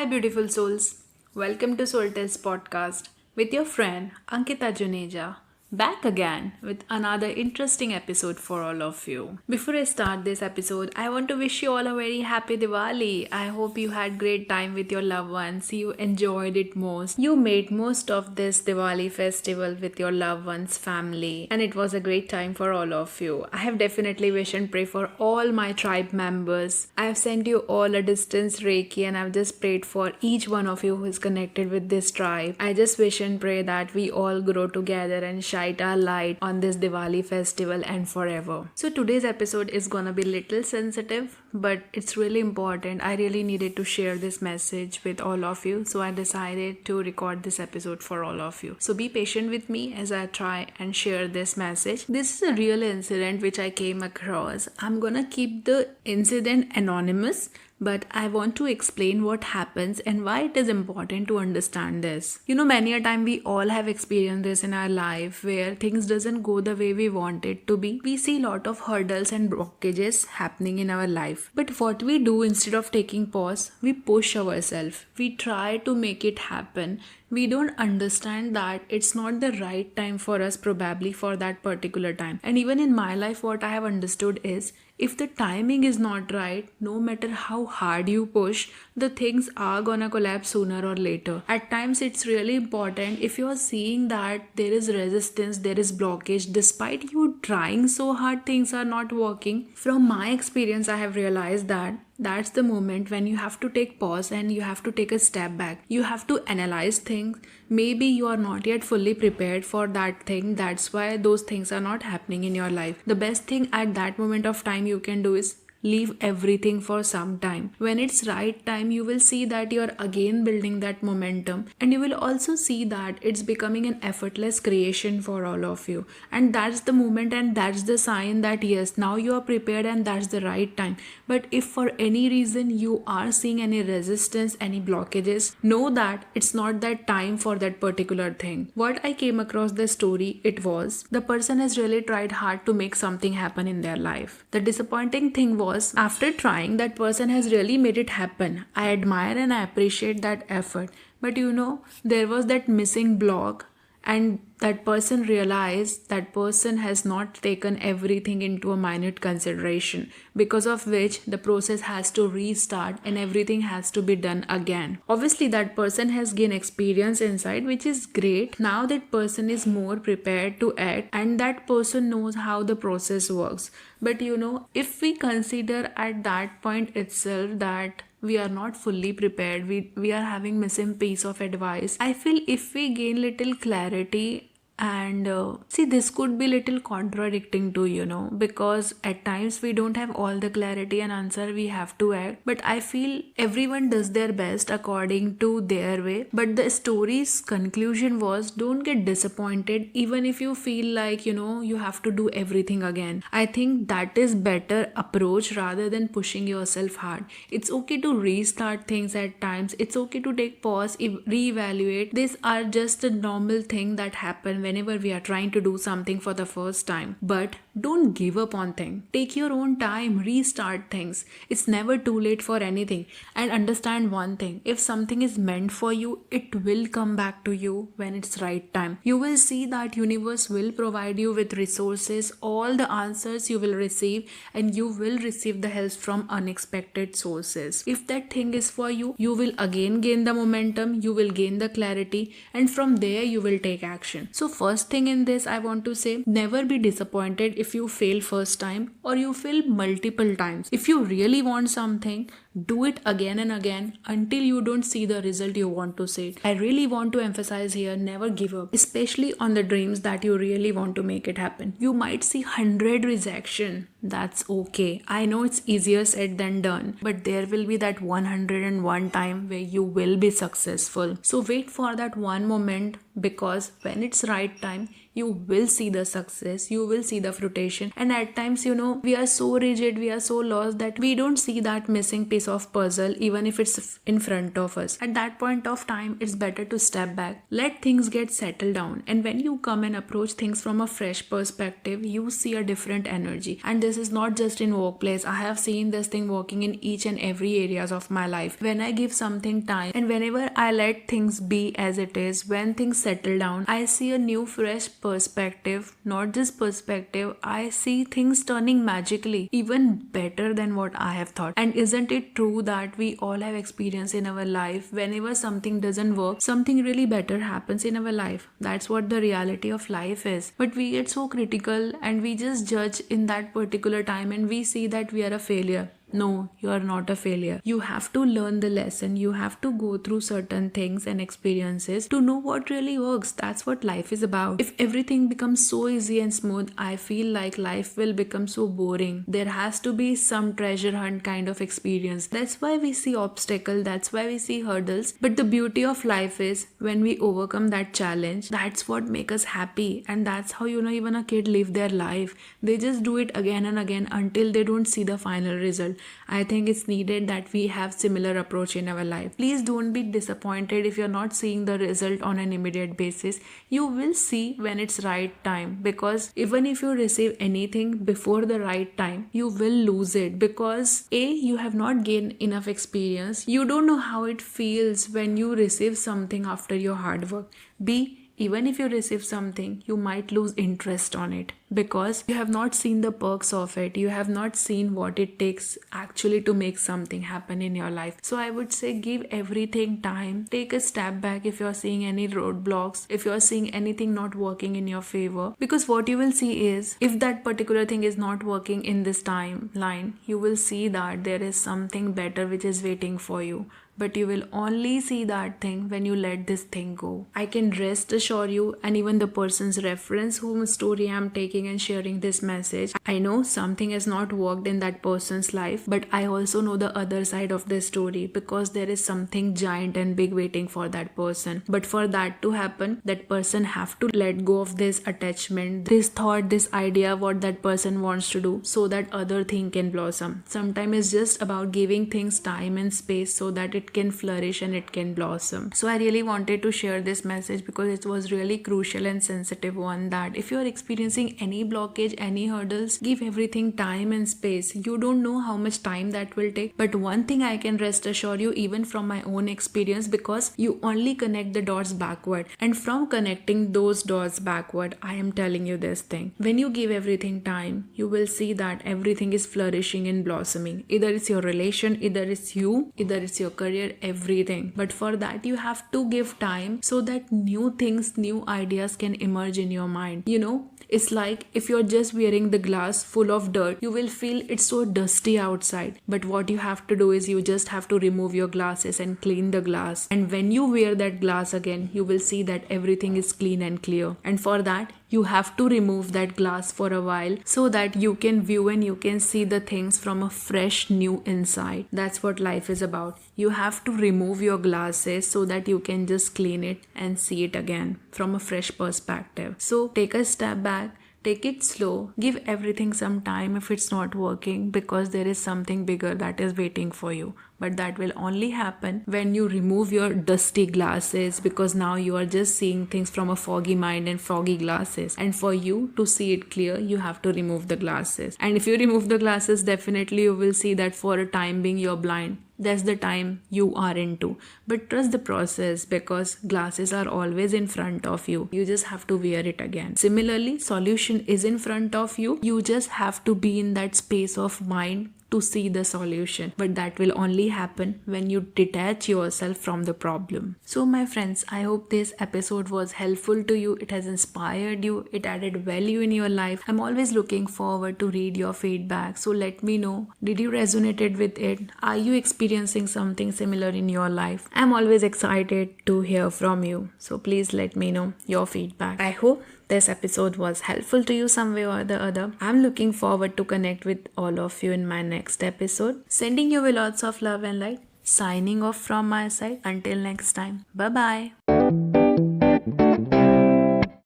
beautiful souls. Welcome to Soul Test Podcast with your friend Ankita Juneja. Back again with another interesting episode for all of you. Before I start this episode, I want to wish you all a very happy Diwali. I hope you had great time with your loved ones. You enjoyed it most. You made most of this Diwali festival with your loved ones, family, and it was a great time for all of you. I have definitely wish and pray for all my tribe members. I have sent you all a distance Reiki and I've just prayed for each one of you who is connected with this tribe. I just wish and pray that we all grow together and shine our light on this Diwali festival and forever. So today's episode is gonna be little sensitive, but it's really important. I really needed to share this message with all of you, so I decided to record this episode for all of you. So be patient with me as I try and share this message. This is a real incident which I came across. I'm gonna keep the incident anonymous, but I want to explain what happens and why it is important to understand this. Many a time we all have experienced this in our life where things doesn't go the way we want it to be. We see a lot of hurdles and blockages happening in our life. But what we do instead of taking pause, we push ourselves. We try to make it happen. We don't understand that it's not the right time for us probably for that particular time. And even in my life, what I have understood is if the timing is not right, no matter how hard you push, the things are gonna collapse sooner or later. At times, it's really important if you're seeing that there is resistance, there is blockage, despite you trying so hard, things are not working. From my experience, I have realized that that's the moment when you have to take pause and you have to take a step back. You have to analyze things. Maybe you are not yet fully prepared for that thing. That's why those things are not happening in your life. The best thing at that moment of time you can do is leave everything for some time. When it's right time, you will see that you're again building that momentum, and you will also see that it's becoming an effortless creation for all of you. And that's the moment and that's the sign that yes, now you are prepared and that's the right time. But if for any reason you are seeing any resistance, any blockages, know that it's not that time for that particular thing. What I came across the story, it was the person has really tried hard to make something happen in their life. The disappointing thing was after trying, that person has really made it happen. I admire and I appreciate that effort. But there was that missing block, and that person realized that person has not taken everything into a minute consideration, because of which the process has to restart and everything has to be done again. Obviously, that person has gained experience inside, which is great. Now that person is more prepared to act and that person knows how the process works. But if we consider at that point itself that we are not fully prepared, we are having missing piece of advice, I feel if we gain little clarity and see, this could be little contradicting to because at times we don't have all the clarity and answer, we have to act. But I feel everyone does their best according to their way. But the story's conclusion was, don't get disappointed even if you feel like you have to do everything again. I think that is better approach rather than pushing yourself hard. It's okay to restart things at times. It's okay to take pause, reevaluate. These are just a normal thing that happen whenever we are trying to do something for the first time. But don't give up on things. Take your own time, restart things. It's never too late for anything. And understand one thing, if something is meant for you, it will come back to you when it's right time. You will see that universe will provide you with resources, all the answers you will receive, and you will receive the help from unexpected sources. If that thing is for you, you will again gain the momentum, you will gain the clarity, and from there you will take action. So first thing in this, I want to say, never be disappointed if you fail first time or you fail multiple times. If you really want something, do it again and again until you don't see the result you want to see. I really want to emphasize here, never give up, especially on the dreams that you really want to make it happen. You might see 100 rejection. That's okay. I know it's easier said than done, but there will be that 101 time where you will be successful. So wait for that one moment because when it's right time, you will see the success, you will see the fruition. And at times, we are so rigid, we are so lost that we don't see that missing piece of puzzle even if it's in front of us. At that point of time, it's better to step back, let things get settled down, and when you come and approach things from a fresh perspective, you see a different energy. And this is not just in workplace. I have seen this thing working in each and every areas of my life. When I give something time and whenever I let things be as it is, when things settle down, I see a new fresh perspective. Not just perspective, I see things turning magically, even better than what I have thought. And isn't it true that we all have experience in our life, whenever something doesn't work, something really better happens in our life. That's what the reality of life is. But we get so critical and we just judge in that particular time and we see that we are a failure. No, you are not a failure. You have to learn the lesson. You have to go through certain things and experiences to know what really works. That's what life is about. If everything becomes so easy and smooth, I feel like life will become so boring. There has to be some treasure hunt kind of experience. That's why we see obstacles. That's why we see hurdles. But the beauty of life is when we overcome that challenge, that's what makes us happy. And that's how, even a kid live their life. They just do it again and again until they don't see the final result. I think it's needed that we have similar approach in our life. Please don't be disappointed if you're not seeing the result on an immediate basis. You will see when it's right time, because even if you receive anything before the right time, you will lose it because A, you have not gained enough experience. You don't know how it feels when you receive something after your hard work. B, even if you receive something, you might lose interest on it because you have not seen the perks of it. You have not seen what it takes actually to make something happen in your life. So I would say give everything time. Take a step back if you're seeing any roadblocks, if you're seeing anything not working in your favor. Because what you will see is, if that particular thing is not working in this timeline, you will see that there is something better which is waiting for you. But you will only see that thing when you let this thing go. I can rest assure you, and even the person's reference whose story I'm taking and sharing this message, I know something has not worked in that person's life, but I also know the other side of the story because there is something giant and big waiting for that person. But for that to happen, that person have to let go of this attachment, this thought, this idea, what that person wants to do, so that other thing can blossom. Sometimes it's just about giving things time and space so that it can flourish and it can blossom. So I really wanted to share this message because it was really crucial and sensitive one, that if you are experiencing any blockage, any hurdles, give everything time and space. You don't know how much time that will take, but one thing I can rest assure you, even from my own experience, because you only connect the dots backward, and from connecting those dots backward, I am telling you this thing, when you give everything time, you will see that everything is flourishing and blossoming. Either it's your relation, either it's you, either it's your career, everything. But for that you have to give time so that new things, new ideas can emerge in your mind. It's like if you're just wearing the glass full of dirt, you will feel it's so dusty outside. But what you have to do is you just have to remove your glasses and clean the glass. And when you wear that glass again, you will see that everything is clean and clear. And for that, you have to remove that glass for a while so that you can view and you can see the things from a fresh new inside. That's what life is about. You have to remove your glasses so that you can just clean it and see it again from a fresh perspective. So take a step back. Take it slow, give everything some time if it's not working, because there is something bigger that is waiting for you. But that will only happen when you remove your dusty glasses, because now you are just seeing things from a foggy mind and foggy glasses. And for you to see it clear, you have to remove the glasses. And if you remove the glasses, definitely you will see that for a time being you're blind. That's the time you are into. But trust the process, because glasses are always in front of you. You just have to wear it again. Similarly, solution is in front of you. You just have to be in that space of mind to see the solution. But that will only happen when you detach yourself from the problem. So my friends, I hope this episode was helpful to you. It has inspired you. It added value in your life. I'm always looking forward to read your feedback. So let me know. Did you resonated with it? Are you experiencing something similar in your life? I'm always excited to hear from you. So please let me know your feedback. I hope this episode was helpful to you some way or the other. I'm looking forward to connect with all of you in my next episode. Sending you with lots of love and light. Signing off from my side. Until next time. Bye-bye.